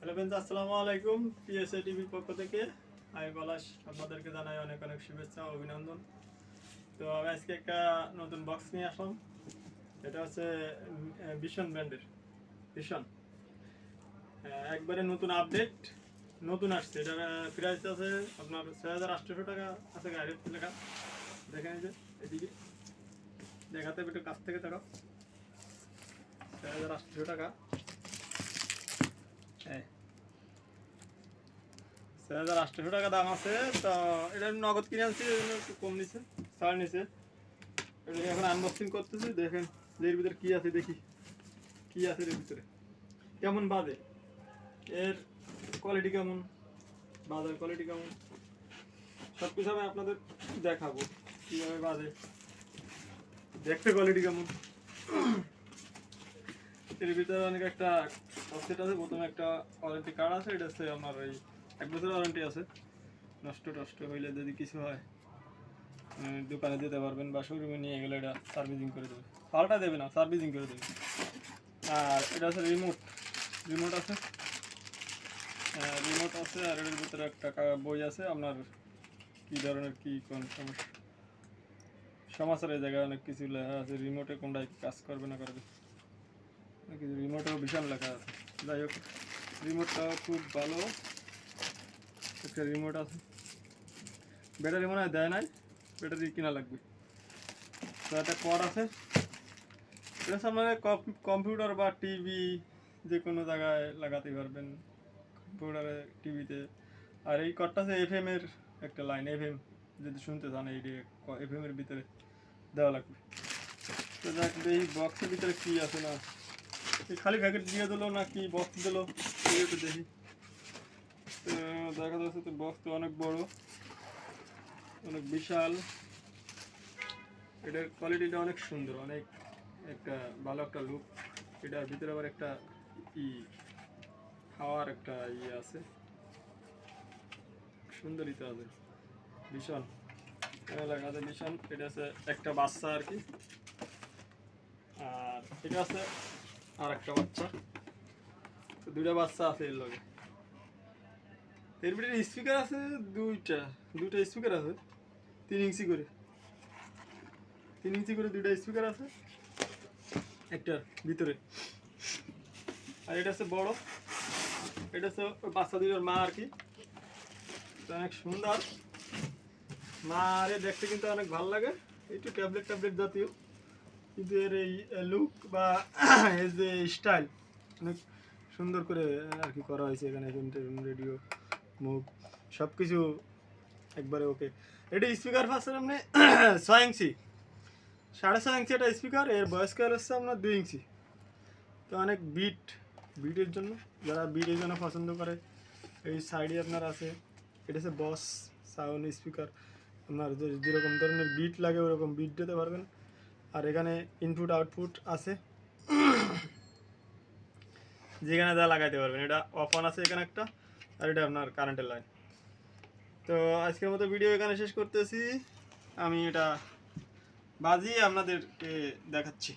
Hello friends, আসসালামু আলাইকুম। পিএসএ টিভির পক্ষ থেকে আমি পলাশ আপনাদেরকে জানাই অনেক অনেক শুভেচ্ছা ও অভিনন্দন। তো আমি আজকে একটা নতুন বক্স নিয়ে আসলাম। এটা হচ্ছে ভিশন ব্র্যান্ডের ভিশন, একবারে নতুন আপডেট, নতুন আসছে। এটার প্রাইস আছে আপনার ৬,৮০০ টাকা আছে, গাড়ির লেখা। দেখেন এই যে এদিকে দেখাতে হবে, একটু কাছ থেকে থাকো। ৬,৮০০ টাকা, ৬,৮০০ টাকা দাম আছে। তো এটা নগদ কিনে আনছি, একটু কম নিছে, ছাড় নিছে। এটা এখন আনবক্সিং করতেছি। দেখেন যে এর ভিতরে কি আছে, দেখি কি আছে এর ভিতরে, কেমন বাজে, এর কোয়ালিটি কেমন, বাজার কোয়ালিটি কেমন, সব কিছু আমি আপনাদের দেখাবো কীভাবে বাজে, দেখতে কোয়ালিটি কেমন। এর ভিতরে অনেক একটা অফসেট আছে। প্রথমে একটা ওয়ারেন্টি কার্ড আছে, এটা হচ্ছে আমার ওই 1 বছর ওয়ারেন্টি আছে। নষ্ট টষ্ট হইলে যদি কিছু হয় দোকানে দিতে পারবেন বা শোরুমে নিয়ে গেলে এটা সার্ভিসিং করে দেবে, পাল্টা দেবে না, সার্ভিসিং করে দেবে। আর এটা হচ্ছে রিমোট আছে, রিমোট আছে। আর এর ভিতরে একটা বই আছে আপনার কী ধরনের কী কোন সমস্যা, সমাচারের জায়গায় অনেক কিছু লেখা আছে। রিমোটে কোনটায় কাজ করবে না করবে, কিছু রিমোটেও বিশাল লেখা আছে। যাই হোক, রিমোটটা খুব ভালো একটা রিমোট আছে। ব্যাটারি মনে হয় দেয় নাই, ব্যাটারি কিনা লাগবে। তো একটা কর আছে, এটা সামনে কম্পিউটার বা টিভি যে কোনো জায়গায় লাগাতে পারবেন, কম্পিউটারে, টিভিতে। আর এই কর্ডটা আছে এফএম এর একটা লাইন, এফএম যদি শুনতে চান এই এফএম এর ভিতরে দেওয়া লাগবে। তো দেখ এই বক্সের ভিতরে কি আছে না, এই খালি প্যাকেট দিয়ে দিলো না কি বক্স দিলো একটু দেখি। তো দেখা যাচ্ছে তো বক্স তো অনেক বড়, অনেক বিশাল। এটার কোয়ালিটিটা অনেক সুন্দর, অনেক একটা ভালো একটা লুক। এটার ভিতরে আবার একটা খাওয়ার একটা আছে, সুন্দরই তো আছে। ভীষণ লেখা আছে ভীষণ। এটা আছে একটা বাচ্চা আর কি, আর এটা আছে আর একটা বাচ্চা। তো দুইটা বাচ্চা আছে এর লগে। এর ভিতরে স্পিকার আছে দুইটা স্পিকার আছে, 3 ইঞ্চি করে, 3 ইঞ্চি করে দুইটা স্পিকার আছে একটার ভিতরে। আর এটা হচ্ছে বড়, এটা হচ্ছে বাচ্চা দুইটার মা আর কি। অনেক সুন্দর, মা আরে দেখতে কিন্তু অনেক ভালো লাগে। একটু ট্যাবলেট জাতীয়, কিন্তু এর এই লুক বা এর যে স্টাইল অনেক সুন্দর করে আর কি করা হয়েছে। এখানে রেডিও, মুভ সব কিছু একবারে ওকে। এটা স্পিকার পাচ্ছেন আপনি 6 ইঞ্চি, 6.5 ইঞ্চি একটা স্পিকার। এর ভয়েস কয়েল হচ্ছে আপনার 2 ইঞ্চি। তো অনেক বিটের জন্য, যারা বিটের জন্য পছন্দ করে, এই সাইডে আপনার আছে। এটা হচ্ছে বস সাউন্ড স্পিকার, আপনার যেরকম ধরনের বিট লাগে ওরকম বিট দিতে পারবেন। আর এখানে ইনপুট আউটপুট আছে, যেখানে যা লাগাইতে পারবেন। এটা অফ অন আছে এখানে একটা, আর এটা আপনার কারেন্টের লাইন। তো আজকের মতো ভিডিও এখানে শেষ করতেছি। আমি এটা বাজিয়ে আপনাদেরকে দেখাচ্ছি।